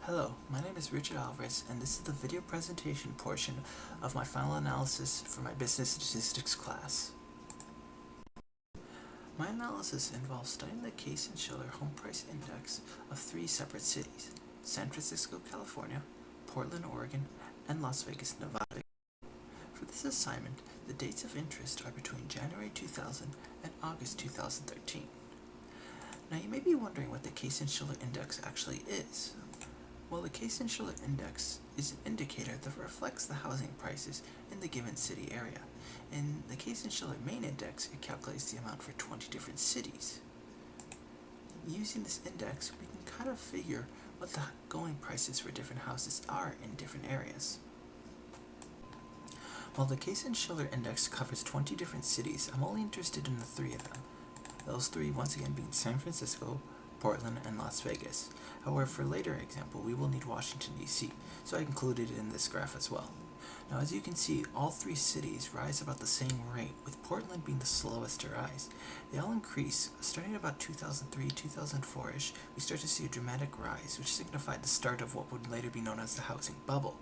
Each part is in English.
Hello, my name is Richard Alvarez, and this is the video presentation portion of my final analysis for my business statistics class. My analysis involves studying the Case-Shiller Home Price Index of three separate cities: San Francisco, California, Portland, Oregon, and Las Vegas, Nevada. For this assignment, the dates of interest are between January 2000 and August 2013. Now you may be wondering what the Case-Shiller Index actually is. Well, the Case-Shiller Index is an indicator that reflects the housing prices in the given city area. In the Case-Shiller Main Index, it calculates the amount for 20 different cities. Using this index, we can kind of figure what the going prices for different houses are in different areas. While the Case-Shiller Index covers 20 different cities, I'm only interested in the three of them. Those three, once again, being San Francisco, Portland, and Las Vegas. However, for later example, we will need Washington, D.C., so I included it in this graph as well. Now, as you can see, all three cities rise about the same rate, with Portland being the slowest to rise. They all increase, starting at about 2003, 2004-ish, we start to see a dramatic rise, which signified the start of what would later be known as the housing bubble.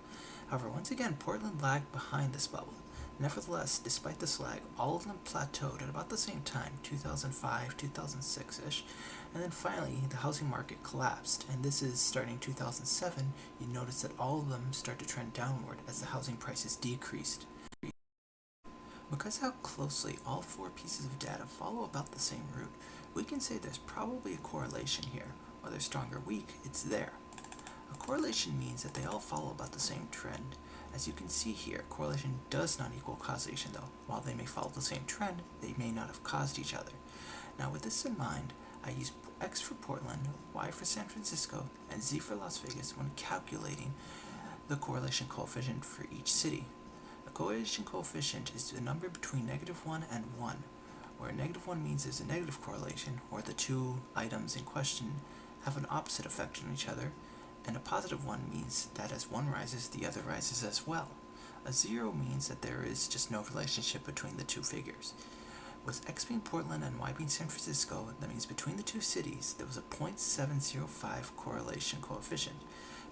However, once again, Portland lagged behind this bubble. Nevertheless, despite this lag, all of them plateaued at about the same time, 2005, 2006-ish, and then finally the housing market collapsed, and this is starting 2007. You notice that all of them start to trend downward as the housing prices decreased. Because how closely all four pieces of data follow about the same route, we can say there's probably a correlation here. Whether strong or weak, it's there. A correlation means that they all follow about the same trend. As you can see here, correlation does not equal causation though. While they may follow the same trend, they may not have caused each other. Now with this in mind, I use X for Portland, Y for San Francisco, and Z for Las Vegas when calculating the correlation coefficient for each city. The correlation coefficient is the number between -1 and 1, where -1 means there's a negative correlation, or the two items in question have an opposite effect on each other, and a +1 means that as one rises, the other rises as well. A 0 means that there is just no relationship between the two figures. With X being Portland and Y being San Francisco, that means between the two cities, there was a 0.705 correlation coefficient.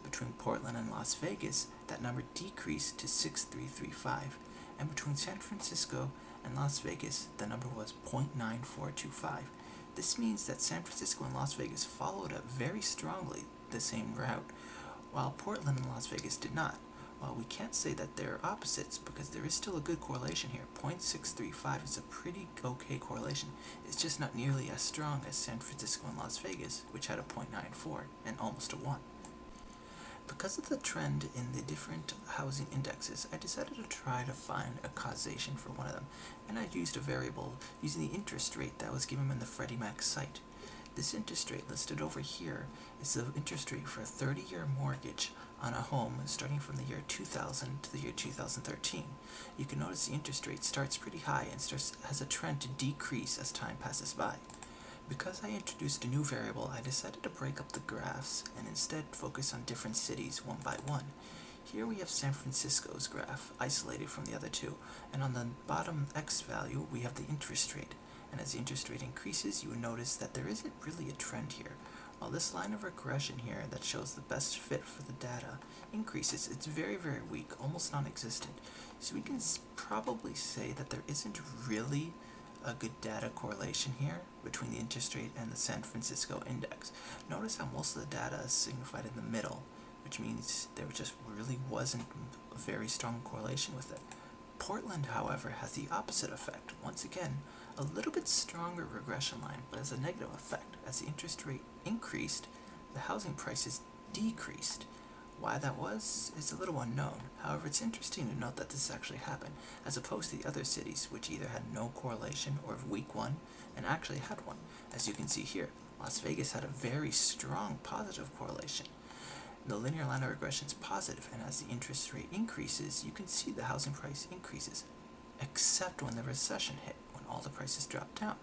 Between Portland and Las Vegas, that number decreased to 6.335, and between San Francisco and Las Vegas, the number was 0.9425. This means that San Francisco and Las Vegas followed up very strongly the same route, while Portland and Las Vegas did not. While we can't say that they're opposites because there is still a good correlation here. 0.635 is a pretty okay correlation. It's just not nearly as strong as San Francisco and Las Vegas, which had a 0.94 and almost a 1. Because of the trend in the different housing indexes, I decided to try to find a causation for one of them, and I used a variable using the interest rate that was given in the Freddie Mac site. This interest rate listed over here is the interest rate for a 30-year mortgage on a home starting from the year 2000 to the year 2013. You can notice the interest rate starts pretty high and has a trend to decrease as time passes by. Because I introduced a new variable, I decided to break up the graphs and instead focus on different cities one by one. Here we have San Francisco's graph isolated from the other two, and on the bottom X value we have the interest rate. And as the interest rate increases, you will notice that there isn't really a trend here. While this line of regression here that shows the best fit for the data increases, it's very, very weak, almost non-existent. So we can probably say that there isn't really a good data correlation here between the interest rate and the San Francisco index. Notice how most of the data is signified in the middle, which means there just really wasn't a very strong correlation with it. Portland, however, has the opposite effect. Once again, a little bit stronger regression line, but as a negative effect. As the interest rate increased, the housing prices decreased. Why that was is a little unknown. However, it's interesting to note that this actually happened, as opposed to the other cities, which either had no correlation or a weak one, and actually had one. As you can see here, Las Vegas had a very strong positive correlation. The linear line of regression is positive, and as the interest rate increases, you can see the housing price increases, except when the recession hit, when all the prices dropped down.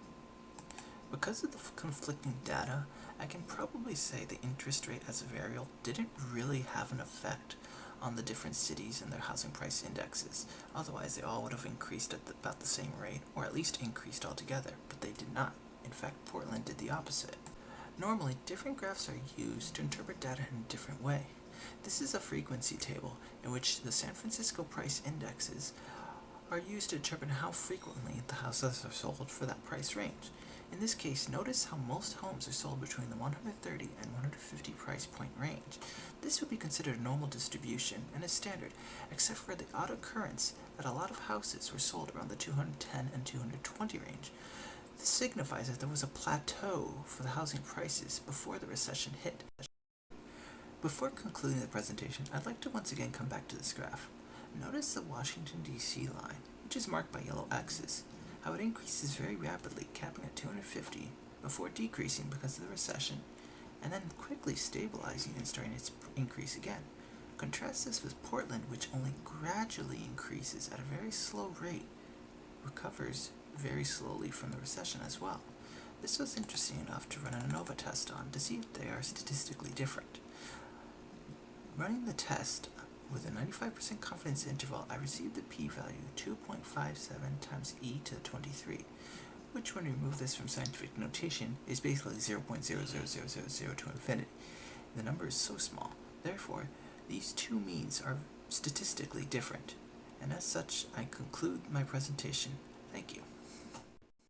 Because of the conflicting data, I can probably say the interest rate as a variable didn't really have an effect on the different cities and their housing price indexes. Otherwise, they all would have increased at about the same rate, or at least increased altogether, but they did not. In fact, Portland did the opposite. Normally, different graphs are used to interpret data in a different way. This is a frequency table in which the San Francisco price indexes are used to determine how frequently the houses are sold for that price range. In this case, notice how most homes are sold between the 130 and 150 price point range. This would be considered a normal distribution and is standard, except for the odd occurrence that a lot of houses were sold around the 210 and 220 range. This signifies that there was a plateau for the housing prices before the recession hit. Before concluding the presentation, I'd like to once again come back to this graph. Notice the Washington, D.C. line, which is marked by yellow X's, how it increases very rapidly, capping at 250, before decreasing because of the recession, and then quickly stabilizing and starting its increase again. Contrast this with Portland, which only gradually increases at a very slow rate, recovers very slowly from the recession as well. This was interesting enough to run an ANOVA test on to see if they are statistically different. Running the test with a 95% confidence interval, I received the p-value 2.57 times e to the 23, which when we remove this from scientific notation is basically 0.00000 to infinity. The number is so small, therefore these two means are statistically different, and as such I conclude my presentation. Thank you.